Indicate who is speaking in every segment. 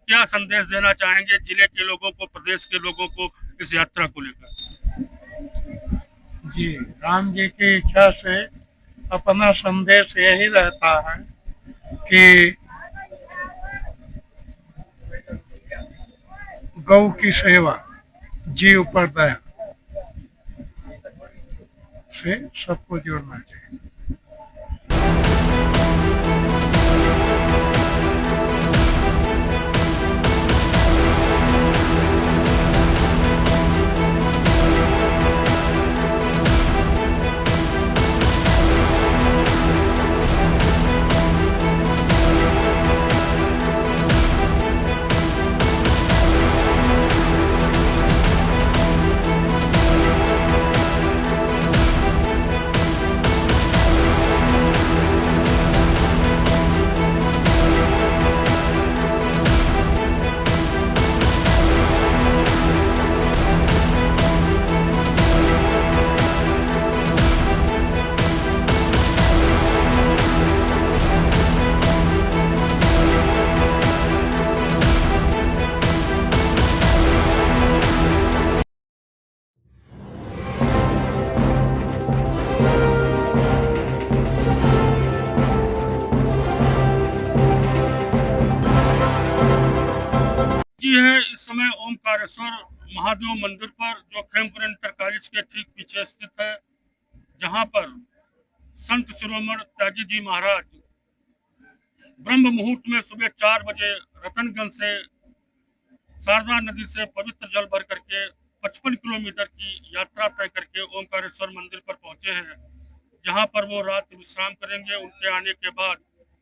Speaker 1: क्या संदेश देना चाहेंगे जिले के लोगों को, प्रदेश के लोगों को इस यात्रा को लेकर?
Speaker 2: जी, राम जी की इच्छा से अपना संदेश यही रहता है कि गौ की सेवा, जीव पर दया से सबको जोड़ना चाहिए।
Speaker 1: ये है इस समय ओमकारेश्वर महादेव मंदिर पर, जो खेमपुर इंटर कॉलेज के ठीक पीछे स्थित है, जहां पर संत शिरोमणि त्यागी जी महाराज ब्रह्म मुहूर्त में सुबह 4 बजे रतनगंज से शारदा नदी से पवित्र जल भर करके 55 किलोमीटर की यात्रा तय करके ओमकारेश्वर मंदिर पर पहुंचे हैं, जहां पर वो रात विश्राम करेंगे। उनके आने के बाद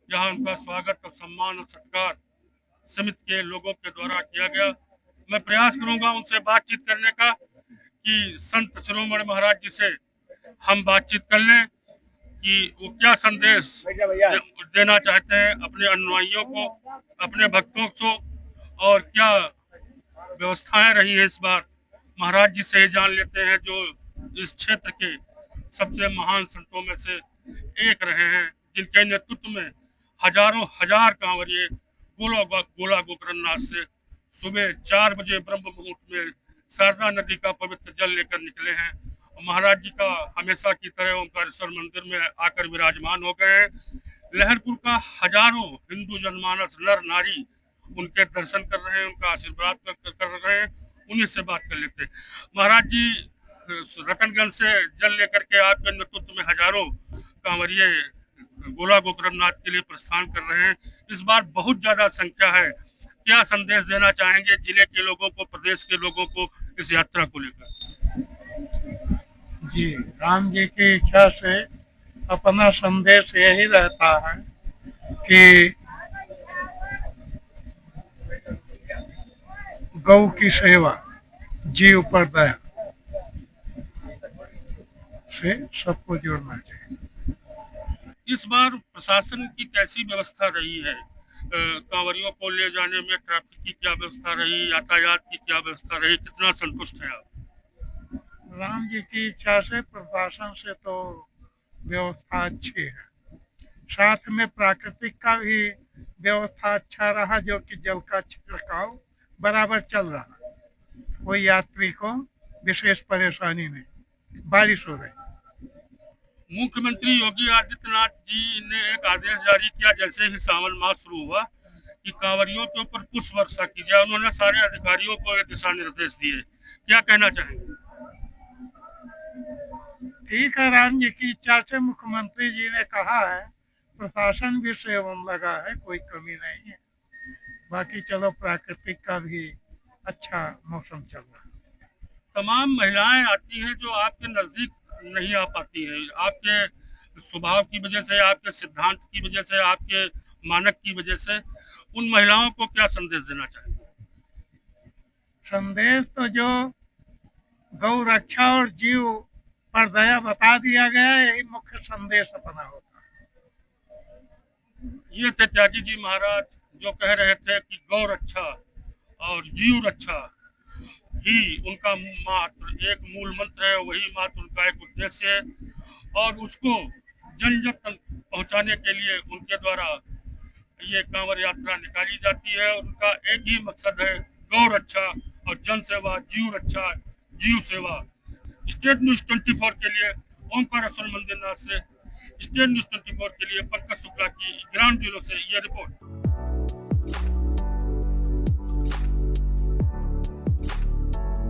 Speaker 1: यहाँ उनका स्वागत और सम्मान और सत्कार समिति के लोगों के द्वारा किया गया। मैं प्रयास करूंगा उनसे बातचीत करने का, कि संत शिरोमणि महाराज जी से हम बातचीत कर लें कि वो क्या संदेश देना चाहते हैं अपने अनुयायियों को, अपने भक्तों को, और क्या व्यवस्थाएं रही है इस बार। महाराज जी से ही जान लेते हैं, जो इस क्षेत्र के सबसे महान संतों में से एक रहे हैं, जिनके नेतृत्व में हजारों हजार कांवरिये गोला गोकरनाथ से सुबह 4 बजे ब्रह्म मुहूर्त में शारदा नदी का पवित्र जल लेकर निकले हैं। महाराज जी का हमेशा की तरह ओमकारेश्वर मंदिर में आकर विराजमान हो गए हैं। लहरपुर का हजारों हिंदू जनमानस नर नारी उनके दर्शन कर रहे हैं, उनका आशीर्वाद कर रहे हैं। उन्हीं से बात कर लेते हैं। महाराज जी रतनगंज से जल लेकर के आपके नेतृत्व में हजारों कांवरिये गोला गोकरणनाथ के लिए प्रस्थान कर रहे हैं। इस बार बहुत ज्यादा संख्या है। क्या संदेश देना चाहेंगे जिले के लोगों को, प्रदेश के लोगों को इस यात्रा को लेकर?
Speaker 2: जी, राम जी की इच्छा से अपना संदेश यही रहता है कि गौ की सेवा, जीव पर दया से सबको जोड़ना चाहिए।
Speaker 1: इस बार प्रशासन की कैसी व्यवस्था रही है? कांवरियों को ले जाने में ट्रैफिक की क्या व्यवस्था रही, यातायात की क्या व्यवस्था रही, कितना संतुष्ट हैं आप?
Speaker 2: राम जी की इच्छा से प्रशासन से तो व्यवस्था अच्छी है, साथ में प्राकृतिक का भी व्यवस्था अच्छा रहा, जो कि जल का छिड़काव बराबर चल रहा, कोई यात्री को विशेष परेशानी नहीं, बारिश हो रही।
Speaker 1: मुख्यमंत्री योगी आदित्यनाथ जी ने एक आदेश जारी किया जैसे ही सावन मास शुरू हुआ, कि कांवरियों के ऊपर पुष्प वर्षा की जाए। उन्होंने सारे अधिकारियों को ये दिशा निर्देश दिए। क्या कहना चाहेंगे?
Speaker 2: ठीक है, राम जी की इच्छा से मुख्यमंत्री जी ने कहा है, प्रशासन भी सेवन लगा है, कोई कमी नहीं है। बाकी चलो, प्राकृतिक का भी अच्छा मौसम चल रहा है।
Speaker 1: तमाम महिलाएं आती हैं जो आपके नजदीक नहीं आ पाती हैं, आपके स्वभाव की वजह से, आपके सिद्धांत की वजह से, आपके मानक की वजह से। उन महिलाओं को क्या संदेश देना चाहेंगे?
Speaker 2: संदेश तो जो गौ रक्षा और जीव पर दया बता दिया गया, यही मुख्य संदेश अपना होता है।
Speaker 1: ये थे त्यागी जी महाराज, जो कह रहे थे कि गौ रक्षा और जीव रक्षा ही उनका मात्र एक मूल मंत्र है, वही मात्र उनका एक उद्देश्य है। और उसको जन जन तक पहुंचाने के लिए उनके द्वारा ये कांवड़ यात्रा निकाली जाती है। उनका एक ही मकसद है, गौ रक्षा और जन सेवा, जीव रक्षा, जीव सेवा। स्टेट न्यूज 24 के लिए ओमकारेश्वर मंदिरनाथ से, स्टेट न्यूज 24 के लिए पंकज शुक्ला की ग्राउंड जीरो से ये रिपोर्ट।